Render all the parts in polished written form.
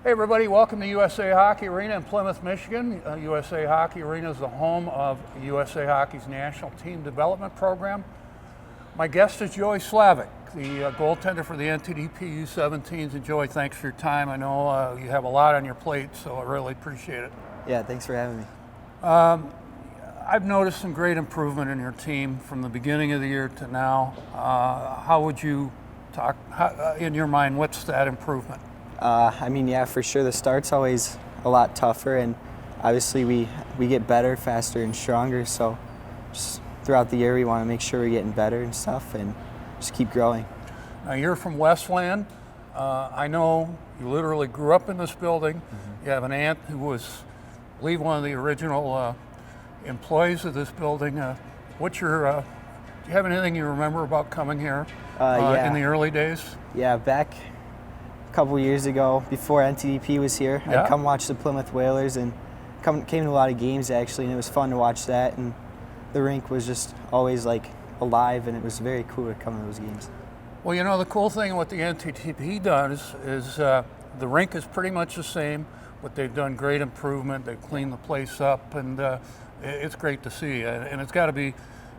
Hey everybody, welcome to USA Hockey Arena in Plymouth, Michigan. USA Hockey Arena is the home of USA Hockey's National Team Development Program. My guest is Joey Slavic, the goaltender for the NTDP U17s. And Joey, thanks for your time. I know you have a lot on your plate, so I really appreciate it. Yeah, thanks for having me. I've noticed some great improvement in your team from the beginning of the year to now. How would you talk, in your mind, what's that improvement? Yeah, for sure. The start's always a lot tougher, and obviously we get better, faster, and stronger. So just throughout the year, we want to make sure we're getting better and stuff, and just keep growing. Now you're from Westland. I know you literally grew up in this building. Mm-hmm. You have an aunt who was, I believe, one of the original employees of this building. What's your? Do you have anything you remember about coming here in the early days? Yeah, back a couple years ago, before NTDP was here, I'd come watch the Plymouth Whalers and came to a lot of games actually, and it was fun to watch that. And the rink was just always like alive, and it was very cool to come to those games. Well, you know, the cool thing what the NTDP does is the rink is pretty much the same, but they've done great improvement. They've cleaned the place up, and it's great to see. And it's got to be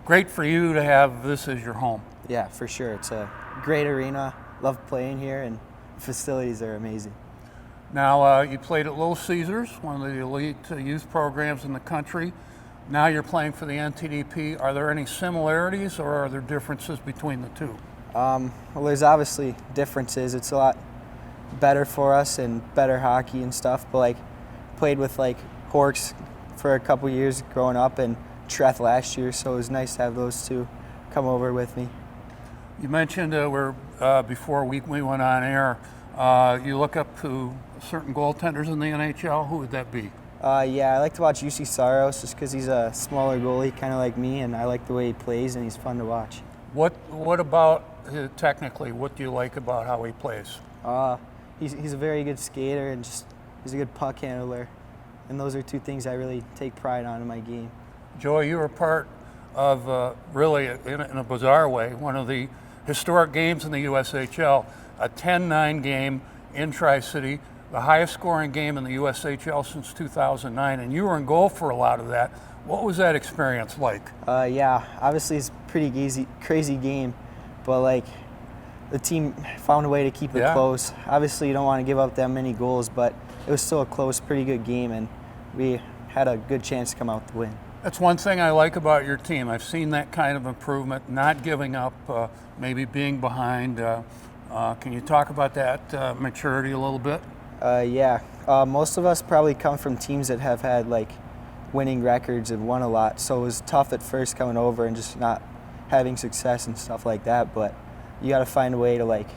great for you to have this as your home. Yeah, for sure. It's a great arena. Love playing here, and facilities are amazing. Now, you played at Little Caesars, one of the elite youth programs in the country. Now you're playing for the NTDP. Are there any similarities or are there differences between the two? Well, there's obviously differences. It's a lot better for us and better hockey and stuff, but like played with like Horks for a couple years growing up and Treth last year, so it was nice to have those two come over with me. You mentioned before we went on air, you look up to certain goaltenders in the NHL. Who would that be? Yeah, I like to watch UC Saros just because he's a smaller goalie, kind of like me, and I like the way he plays, and he's fun to watch. What about technically? What do you like about how he plays? He's a very good skater, and he's a good puck handler, and those are two things I really take pride on in my game. Joey, you were part of really, in a bizarre way, one of the historic games in the USHL, a 10-9 game in Tri-City, the highest scoring game in the USHL since 2009, and you were in goal for a lot of that. What was that experience like? Yeah, obviously it's a pretty crazy game, but like the team found a way to keep it close. Obviously you don't want to give up that many goals, but it was still a close, pretty good game, and we had a good chance to come out to win. That's one thing I like about your team. I've seen that kind of improvement, not giving up, maybe being behind. Can you talk about that maturity a little bit? Most of us probably come from teams that have had like winning records and won a lot, so it was tough at first coming over and just not having success and stuff like that, but you got to find a way to like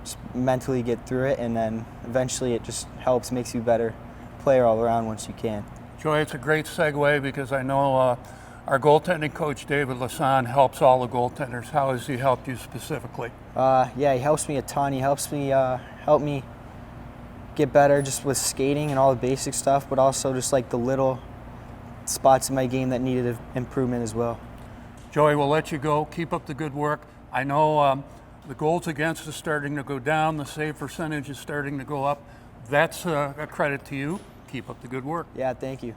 just mentally get through it, and then eventually it just helps, makes you a better player all around once you can. Joey, it's a great segue because I know our goaltending coach, David Lasan, helps all the goaltenders. How has he helped you specifically? He helps me a ton. He helps me help me get better just with skating and all the basic stuff, but also just like the little spots in my game that needed improvement as well. Joey, we'll let you go. Keep up the good work. I know the goals against is starting to go down. The save percentage is starting to go up. That's a credit to you. Keep up the good work. Yeah, thank you.